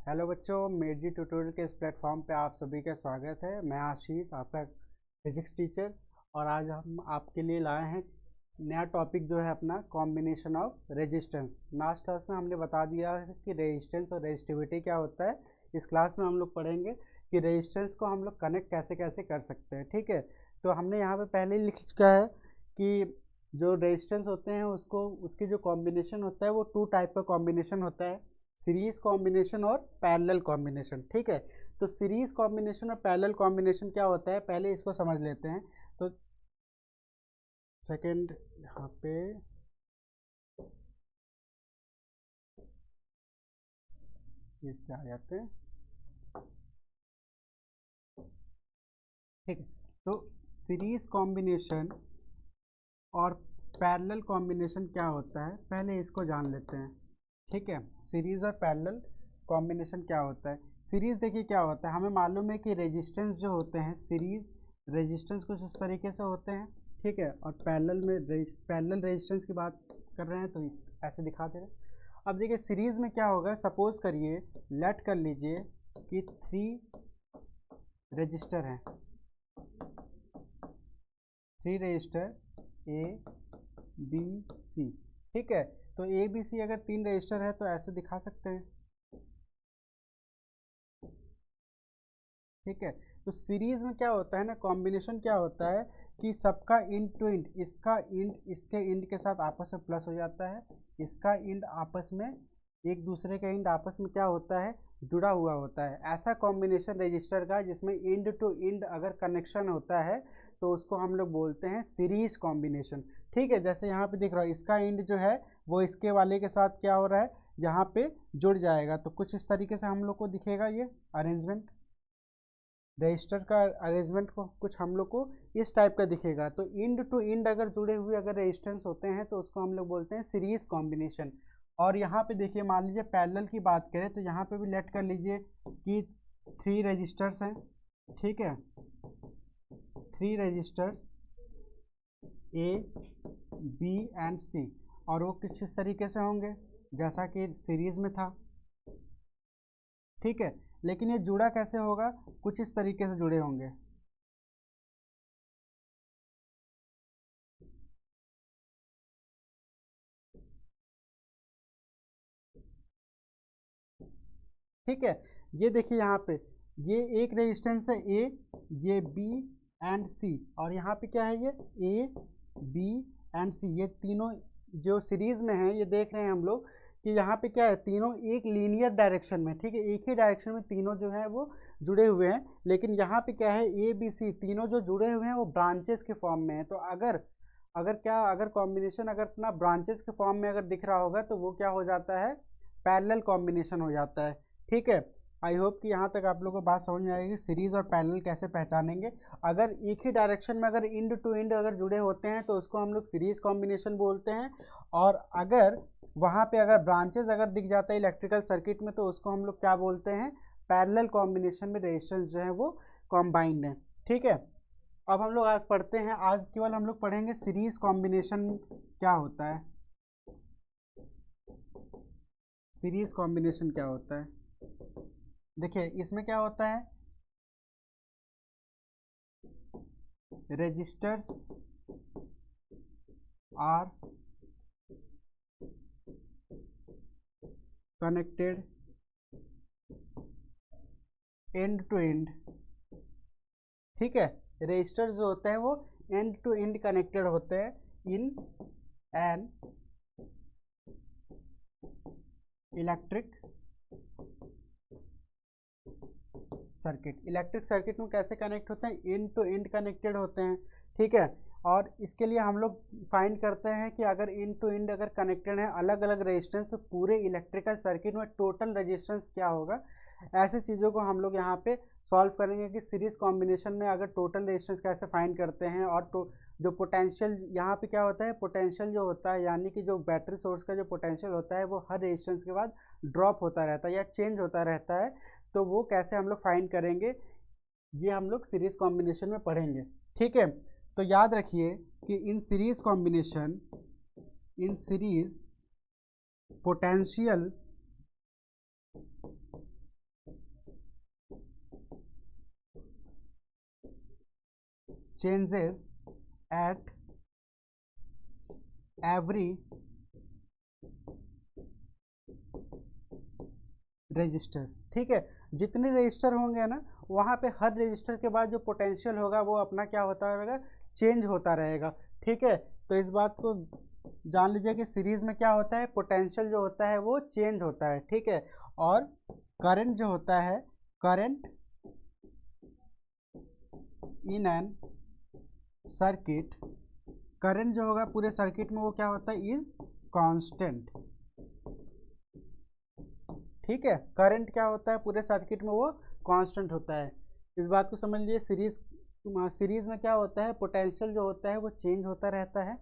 Hello बच्चों, made जी tutorial के इस प्लेटफॉर्म पे आप सभी का स्वागत है। मैं आशीष, आपका फिजिक्स टीचर, और आज हम आपके लिए लाए हैं नया टॉपिक जो है अपना combination of resistance. Last class में हमने बता दिया है कि रेजिस्टेंस और रेजिस्टिविटी क्या होता है। इस क्लास में हम लोग पढ़ेंगे कि रेजिस्टेंस को हम लोग कनेक्ट कैसे कैसे कर सकते हैं। ठीक है, तो हमने यहाँ पर पहले ही लिख चुका है कि जो रेजिस्टेंस होते हैं उसको उसकी जो कॉम्बिनेशन होता है वो टू टाइप का कॉम्बिनेशन होता है, सीरीज कॉम्बिनेशन और पैरेलल कॉम्बिनेशन। ठीक है, तो सीरीज कॉम्बिनेशन और पैरेलल कॉम्बिनेशन क्या होता है पहले इसको समझ लेते हैं। तो सेकंड यहाँ पे इस पे आ जाते हैं। ठीक है, तो सीरीज कॉम्बिनेशन और पैरेलल कॉम्बिनेशन क्या होता है पहले इसको जान लेते हैं। ठीक है, सीरीज और पैरेलल कॉम्बिनेशन क्या होता है। सीरीज देखिए क्या होता है, हमें मालूम है कि रेजिस्टेंस जो होते हैं, सीरीज रेजिस्टेंस कुछ इस तरीके से होते हैं। ठीक है, और पैरेलल में पैरेलल रेजिस्टेंस की बात कर रहे हैं तो इस ऐसे दिखा दे रहे हैं। अब देखिए सीरीज में क्या होगा, सपोज करिए, लेट कर लीजिए कि 3 रजिस्टर हैं, 3 रजिस्टर ए बी सी। ठीक है, तो ए बी सी अगर 3 रजिस्टर है तो ऐसे दिखा सकते हैं। ठीक है, तो सीरीज में क्या होता है ना, कॉम्बिनेशन क्या होता है कि सबका इंड टू इंड, इसका इंड इसके इंड के साथ आपस में प्लस हो जाता है, इसका इंड आपस में, एक दूसरे का इंड आपस में क्या होता है, जुड़ा हुआ होता है। ऐसा कॉम्बिनेशन रजिस्टर का जिसमें इंड टू इंड अगर कनेक्शन होता है तो उसको हम लोग बोलते हैं सीरीज कॉम्बिनेशन। ठीक है, जैसे यहाँ पे दिख रहा है, इसका इंड जो है वो इसके वाले के साथ क्या हो रहा है, यहाँ पे जुड़ जाएगा। तो कुछ इस तरीके से हम लोग को दिखेगा ये अरेंजमेंट, रजिस्टर का अरेंजमेंट को कुछ हम लोग को इस टाइप का दिखेगा। तो इंड टू इंड अगर जुड़े हुए अगर रेजिस्टेंस होते हैं तो उसको हम लोग बोलते हैं सीरीज कॉम्बिनेशन। और यहाँ पे देखिए, मान लीजिए पैरेलल की बात करें तो यहाँ पे भी लेट कर लीजिए कि 3 रजिस्टर्स हैं। ठीक है, 3 रजिस्टर्स ए बी एंड सी, और वो किस तरीके से होंगे जैसा कि सीरीज में था। ठीक है, लेकिन ये जुड़ा कैसे होगा, कुछ इस तरीके से जुड़े होंगे। ठीक है, ये देखिए यहाँ पे, ये एक रेजिस्टेंस है ए, ये बी एंड सी, और यहाँ पे क्या है, ये ए बी एंड सी, ये तीनों जो सीरीज में हैं, ये देख रहे हैं हम लोग कि यहाँ पे क्या है, तीनों एक लीनियर डायरेक्शन में। ठीक है, एक ही डायरेक्शन में तीनों जो है वो जुड़े हुए हैं। लेकिन यहाँ पे क्या है, ए बी सी तीनों जो जुड़े हुए हैं वो ब्रांचेस के फॉर्म में है। तो अगर अगर क्या अगर कॉम्बिनेशन अगर अपना ब्रांचेस के फॉर्म में अगर दिख रहा होगा तो वो क्या हो जाता है, पैरेलल कॉम्बिनेशन हो जाता है। ठीक है, आई होप कि यहाँ तक आप लोगों को बात समझ में आएगी सीरीज और पैरेलल कैसे पहचानेंगे। अगर एक ही डायरेक्शन में अगर इंड टू इंड अगर जुड़े होते हैं तो उसको हम लोग सीरीज कॉम्बिनेशन बोलते हैं। और अगर वहाँ पे अगर ब्रांचेस अगर दिख जाता है इलेक्ट्रिकल सर्किट में तो उसको हम लोग क्या बोलते हैं, पैरेलल कॉम्बिनेशन में रेजिस्टेंस जो है वो कॉम्बाइंड है। ठीक है, अब हम लोग आज पढ़ते हैं, आज केवल हम लोग पढ़ेंगे सीरीज कॉम्बिनेशन क्या होता है। सीरीज कॉम्बिनेशन क्या होता है, देखिए इसमें क्या होता है, registers are connected end to end. ठीक है, रजिस्टर्स जो होते हैं वो एंड टू एंड कनेक्टेड होते हैं in an electric circuit. Electric circuit में कैसे कनेक्ट होते हैं, एंड टू एंड कनेक्टेड होते हैं। ठीक है, और इसके लिए हम लोग फाइंड करते हैं कि अगर एंड टू एंड अगर कनेक्टेड है अलग अलग रेजिस्टेंस तो पूरे इलेक्ट्रिकल सर्किट में टोटल रेजिस्टेंस क्या होगा। ऐसी चीज़ों को हम लोग यहाँ पे सॉल्व करेंगे कि सीरीज कॉम्बिनेशन में अगर टोटल रेजिस्टेंस कैसे फाइंड करते हैं। और जो पोटेंशियल यहाँ पे क्या होता है, पोटेंशियल जो होता है यानी कि जो बैटरी सोर्स का जो पोटेंशियल होता है वो हर रेजिस्टेंस के बाद ड्रॉप होता रहता है या चेंज होता रहता है। तो वो कैसे हम लोग फाइंड करेंगे, ये हम लोग सीरीज कॉम्बिनेशन में पढ़ेंगे। ठीक है, तो याद रखिए कि in series combination, in series potential changes at every register. ठीक है, जितने रजिस्टर होंगे ना वहाँ पे हर रजिस्टर के बाद जो पोटेंशियल होगा वो अपना क्या होता रहेगा, चेंज होता रहेगा। ठीक है, तो इस बात को जान लीजिए कि सीरीज में क्या होता है, पोटेंशियल जो होता है वो चेंज होता है। ठीक है, और करंट जो होता है, current in an circuit, current जो होगा पूरे सर्किट में वो क्या होता है, इज कांस्टेंट। ठीक है, करंट क्या होता है पूरे सर्किट में, वो कांस्टेंट होता है। इस बात को समझ लीजिए, सीरीज में क्या होता है, पोटेंशियल जो होता है वो चेंज होता रहता है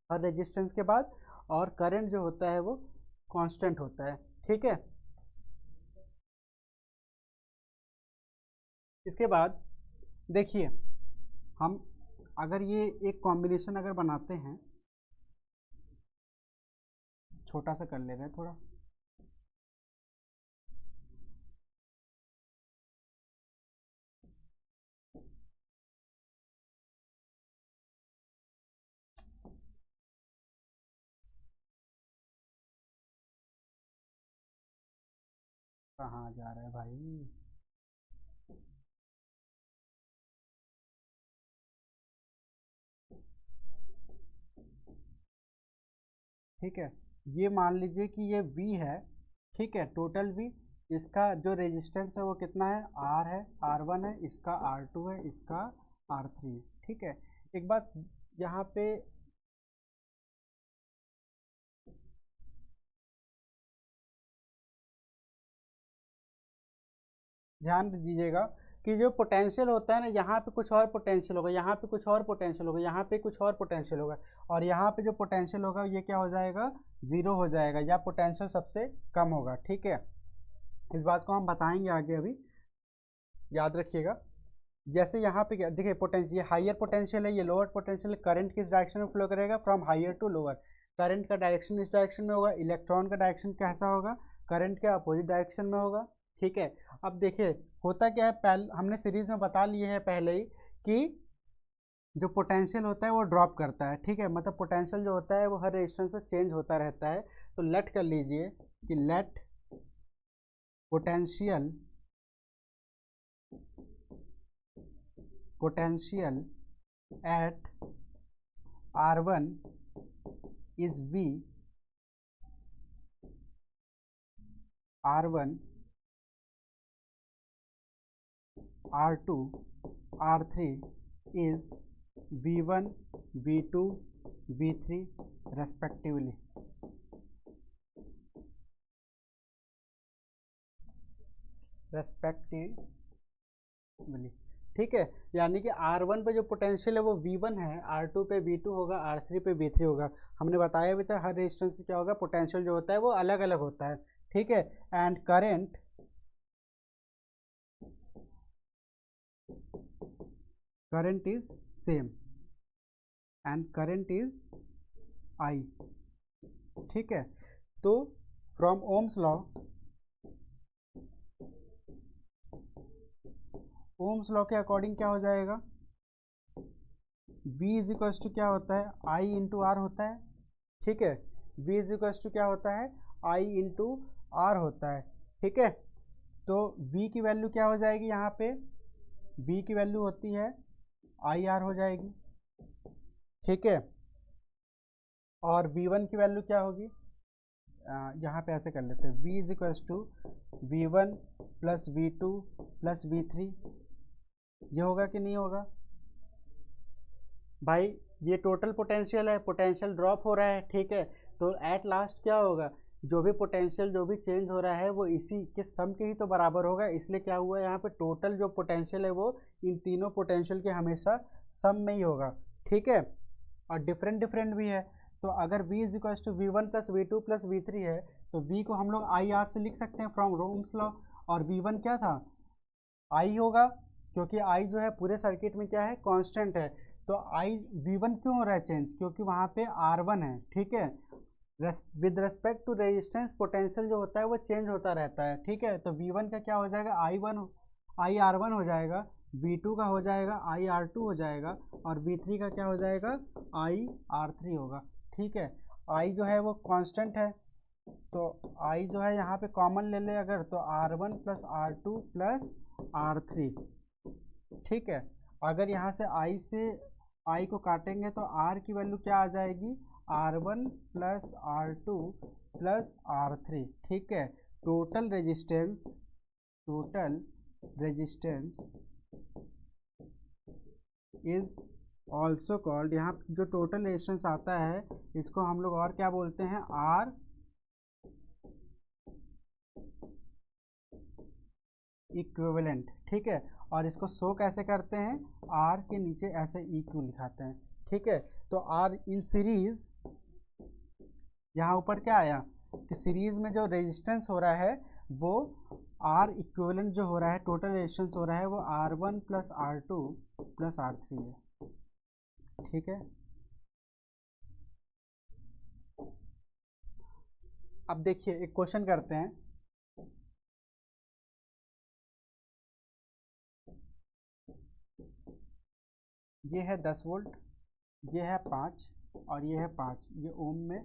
हर रेजिस्टेंस के बाद, और करंट जो होता है वो कांस्टेंट होता है। ठीक है, इसके बाद देखिए, हम अगर ये एक कॉम्बिनेशन अगर बनाते हैं, छोटा सा कर ले रहे हैं थोड़ा, कहाँ जा रहा है भाई। ठीक है, ये मान लीजिए कि ये V है। ठीक है, टोटल V, इसका जो रेजिस्टेंस है वो कितना है, R है, R1 है, इसका R2 है, इसका R3 है। ठीक है, एक बात यहाँ पे ध्यान दीजिएगा कि जो पोटेंशियल होता है ना, यहाँ पे कुछ और पोटेंशियल होगा, यहाँ पे कुछ और पोटेंशियल होगा, यहाँ पे कुछ और पोटेंशियल होगा, और यहाँ पे जो पोटेंशियल होगा ये क्या हो जाएगा, ज़ीरो हो जाएगा, या पोटेंशियल सबसे कम होगा। ठीक है, इस बात को हम बताएंगे आगे, अभी याद रखिएगा। जैसे यहाँ पे देखिए, पोटेंशियल, ये हायर पोटेंशियल है, ये लोअर पोटेंशियल। करंट किस डायरेक्शन में फ्लो करेगा, from higher to lower. Current का डायरेक्शन इस डायरेक्शन में होगा, इलेक्ट्रॉन का डायरेक्शन कैसा होगा, करंट के अपोजिट डायरेक्शन में होगा। ठीक है, अब देखिए होता क्या है, पहले हमने सीरीज में बता लिए है पहले ही कि जो पोटेंशियल होता है वो ड्रॉप करता है। ठीक है, मतलब पोटेंशियल जो होता है वो हर रेजिस्टेंस पे चेंज होता रहता है। तो लेट कर लीजिए कि let potential at R1 is V, R1, R2, R3 is V1, V2, V3 respectively। ठीक है, यानी कि R1 पे जो पोटेंशियल है वो V1 है, R2 पे V2 होगा, R3 पे V3 होगा। हमने बताया भी था हर रेजिस्टेंस पे क्या होगा, पोटेंशियल जो होता है वो अलग अलग होता है। ठीक है, and current is same, and current is I। ठीक है, तो फ्रॉम ओम्स लॉ के अकॉर्डिंग क्या हो जाएगा, V इज इक्वल्स टू क्या होता है, I इंटू आर होता है। ठीक है, V इज इक्वल्स टू क्या होता है, I इंटू आर होता है। ठीक है, तो V की वैल्यू क्या हो जाएगी, यहाँ पे V की वैल्यू होती है IR हो जाएगी। ठीक है, और V1 की वैल्यू क्या होगी, यहाँ पे ऐसे कर लेते हैं, V is equals to V1 plus V2 plus V3। ये होगा कि नहीं होगा भाई, ये टोटल पोटेंशियल है, पोटेंशियल ड्रॉप हो रहा है। ठीक है, तो एट लास्ट क्या होगा, जो भी पोटेंशियल जो भी चेंज हो रहा है वो इसी के सम के ही तो बराबर होगा। इसलिए क्या हुआ है, यहाँ पे टोटल जो पोटेंशियल है वो इन तीनों पोटेंशियल के हमेशा सम में ही होगा। ठीक है, और डिफरेंट डिफरेंट भी है। तो अगर V is equal to V1 plus V2 plus V3 है, तो V को हम लोग IR से लिख सकते हैं फ्रॉम ओम्स लॉ, और V1 क्या था, I होगा, क्योंकि I जो है पूरे सर्किट में क्या है, कांस्टेंट है। तो V1 क्यों हो रहा है चेंज, क्योंकि वहाँ पे R1 है। ठीक है, with respect to resistance potential जो होता है वो चेंज होता रहता है। ठीक है, तो V1 का क्या हो जाएगा, IR1 हो जाएगा, V2 का हो जाएगा IR2 हो जाएगा, और V3 का क्या हो जाएगा IR3 होगा। ठीक है, I जो है वो कांस्टेंट है, तो I जो है यहाँ पे कॉमन ले ले अगर, तो R1 plus R2 plus R3। ठीक है, अगर यहाँ से I को काटेंगे तो R की वैल्यू क्या आ जाएगी, R1 plus R2 plus R3। ठीक है, total resistance is also called, यहाँ जो टोटल रेजिस्टेंस आता है इसको हम लोग और क्या बोलते हैं, R इक्विवेलेंट। ठीक है, और इसको शो कैसे करते हैं, R के नीचे ऐसे EQ लिखाते हैं। ठीक है, तो R इन सीरीज, यहाँ ऊपर क्या आया कि सीरीज में जो रेजिस्टेंस हो रहा है वो R इक्विवेलेंट जो हो रहा है, टोटल रेजिस्टेंस हो रहा है वो R1 plus R2 plus R3 है। ठीक है, अब देखिए एक क्वेश्चन करते हैं। ये है 10 वोल्ट, ये है 5 और ये है 5, ये ओम में।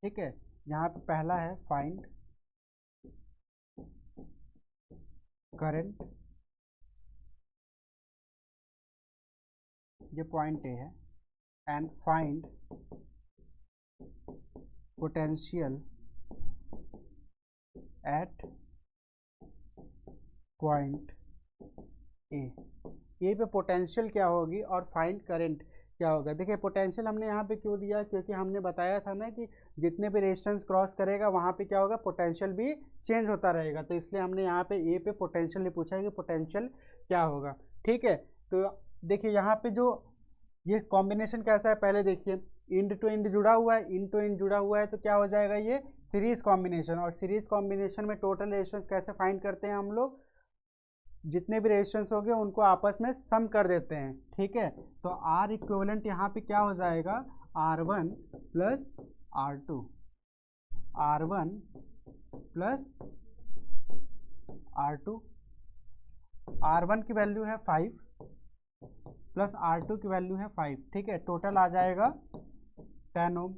ठीक है, यहाँ पे पहला है फाइंड करंट, ये पॉइंट ए है, and find potential at point ए पे पोटेंशियल क्या होगी और फाइंड करंट क्या होगा। देखिए पोटेंशियल हमने यहाँ पे क्यों दिया, क्योंकि हमने बताया था ना कि जितने भी रेजिस्टेंस क्रॉस करेगा वहाँ पे क्या होगा, पोटेंशियल भी चेंज होता रहेगा, तो इसलिए हमने यहाँ पे ए पे पोटेंशियल नहीं पूछा है कि पोटेंशियल क्या होगा। ठीक है, तो देखिए यहाँ पे जो ये कॉम्बिनेशन कैसा है, पहले देखिए इंड टू इंड जुड़ा हुआ है, इंड टू इंड जुड़ा हुआ है, तो क्या हो जाएगा ये सीरीज कॉम्बिनेशन। और सीरीज कॉम्बिनेशन में टोटल रेजिस्टेंस कैसे फाइंड करते हैं हम लोग, जितने भी रेजिस्टेंस हो गए उनको आपस में सम कर देते हैं। ठीक है, तो R इक्विवेलेंट यहाँ पे क्या हो जाएगा, R1 plus R2, R1 plus R2, R1 की वैल्यू है 5 प्लस R2 की वैल्यू है 5। ठीक है, टोटल आ जाएगा 10 ओम,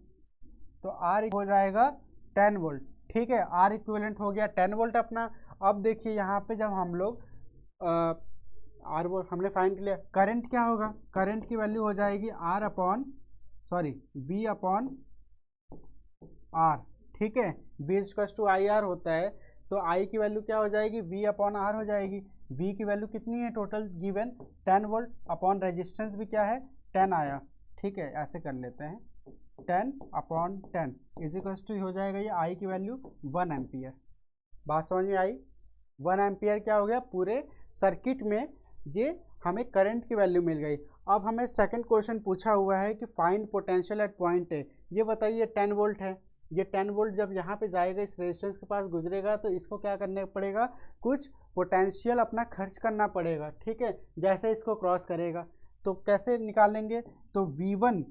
तो R हो जाएगा 10 वोल्ट। ठीक है, R इक्विवेलेंट हो गया 10 वोल्ट अपना। अब देखिए यहाँ पे जब हम लोग R वोल्ट हमने फाइंड किया, करंट क्या होगा, करंट की वैल्यू हो जाएगी V अपॉन R। ठीक है, V इक्वल्स टू IR होता है, तो I की वैल्यू क्या हो जाएगी, V अपॉन R हो जाएगी। V की वैल्यू कितनी है total given, 10 volt, upon resistance भी क्या है 10 आया। ठीक है, ऐसे कर लेते हैं, 10 अपॉन 10 इज इक्वल्स टू हो जाएगा ये I की वैल्यू 1 एम्पियर। बात समझ में आई, 1 एम्पियर क्या हो गया, पूरे सर्किट में ये हमें करंट की वैल्यू मिल गई। अब हमें सेकंड क्वेश्चन पूछा हुआ है कि फाइंड पोटेंशियल एट पॉइंट ए। ये बताइए 10 वोल्ट है, ये 10 वोल्ट जब यहाँ पे जाएगा इस रेजिस्टेंस के पास गुजरेगा तो इसको क्या करना पड़ेगा, कुछ पोटेंशियल अपना खर्च करना पड़ेगा। ठीक है, जैसे इसको क्रॉस करेगा तो कैसे निकालेंगे, तो V1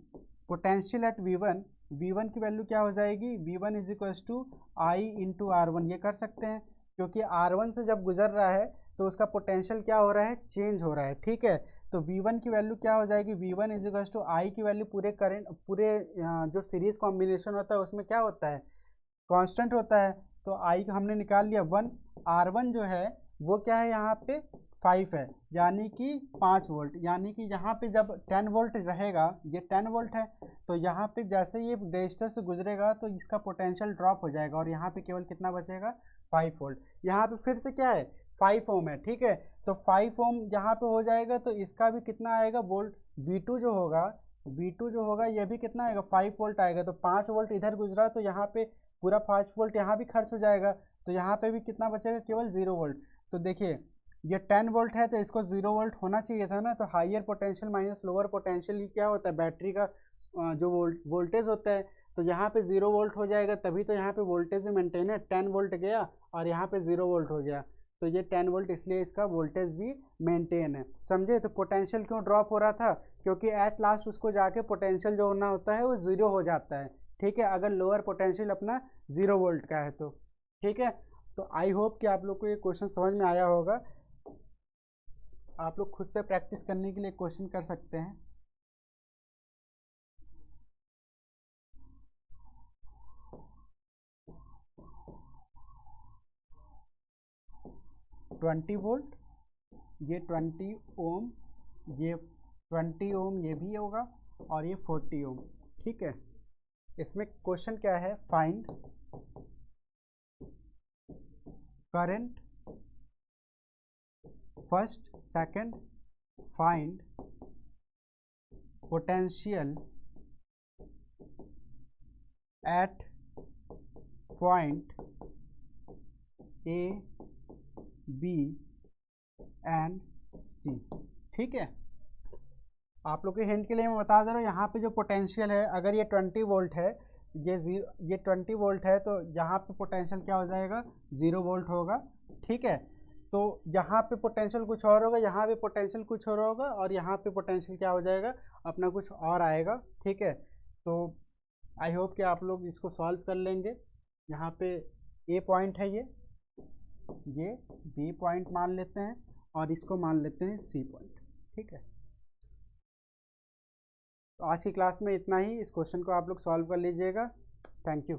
पोटेंशियल एट V1 की वैल्यू क्या हो जाएगी, V1 is equals to I into R1। ये कर सकते हैं क्योंकि R1 से जब गुजर रहा है तो उसका पोटेंशियल क्या हो रहा है, चेंज हो रहा है। ठीक है, तो V1 की वैल्यू क्या हो जाएगी, V1 is equals to I की वैल्यू पूरे करंट, पूरे जो सीरीज कॉम्बिनेशन होता है उसमें क्या होता है, कांस्टेंट होता है, तो I हमने निकाल लिया 1। R1 जो है वो क्या है यहाँ पे 5 है, यानी कि 5 वोल्ट, यानी कि यहाँ पे जब 10 वोल्ट रहेगा, ये 10 वोल्ट है, तो यहाँ पे जैसे ये रेजिस्टर से गुजरेगा तो इसका पोटेंशियल ड्रॉप हो जाएगा और यहाँ पे केवल कितना बचेगा 5 वोल्ट। यहाँ पे फिर से क्या है 5 ओम है। ठीक है, तो 5 ओम यहाँ पे हो जाएगा तो इसका भी कितना आएगा वोल्ट, V2 जो होगा ये भी कितना आएगा 5 वोल्ट आएगा, तो 5 वोल्ट इधर गुजरा तो यहाँ पे पूरा 5 वोल्ट यहाँ भी खर्च हो जाएगा, तो यहाँ पे भी कितना बचेगा, केवल 0 वोल्ट। तो देखिए ये 10 वोल्ट है तो इसको 0 वोल्ट होना चाहिए था ना, तो higher potential minus lower potential ये क्या होता है, बैटरी का जो वोल्टेज होता है, तो यहाँ पे 0 वोल्ट हो जाएगा, तभी तो यहाँ पे वोल्टेज भी मेंटेन है। 10 वोल्ट गया और यहाँ पे 0 वोल्ट हो गया, तो ये 10 वोल्ट, इसलिए इसका वोल्टेज भी मेंटेन है। समझे, तो पोटेंशियल क्यों ड्रॉप हो रहा था, क्योंकि एट लास्ट उसको जाके पोटेंशियल जो होना होता है वो 0 हो जाता है। ठीक है, अगर लोअर पोटेंशियल अपना 0 वोल्ट का है तो। ठीक है, तो आई होप कि आप लोग को ये क्वेश्चन समझ में आया होगा। आप लोग खुद से प्रैक्टिस करने के लिए क्वेश्चन कर सकते हैं। ट्वेंटी वोल्ट, ये 20 ओम, ये 20 ओम ये भी होगा, और ये 40 ओम। ठीक है, इसमें क्वेश्चन क्या है, find current first, second, find potential at point A B and C. ठीक है, आप लोग के हिंट के लिए मैं बता दे रहा हूँ, यहाँ पे जो पोटेंशियल है, अगर ये 20 वोल्ट है, ये 20 वोल्ट है, तो यहाँ पे पोटेंशियल क्या हो जाएगा, 0 वोल्ट होगा। ठीक है, तो यहाँ पे पोटेंशियल कुछ और होगा, यहाँ पे पोटेंशियल कुछ और होगा, और यहाँ पे पोटेंशियल क्या हो जाएगा, अपना कुछ और आएगा। ठीक है, तो आई होप कि आप लोग इसको सॉल्व कर लेंगे। यहाँ पे ए पॉइंट है, ये बी पॉइंट मान लेते हैं, और इसको मान लेते हैं सी पॉइंट। ठीक है, तो आज की क्लास में इतना ही। इस क्वेश्चन को आप लोग सॉल्व कर लीजिएगा। Thank you.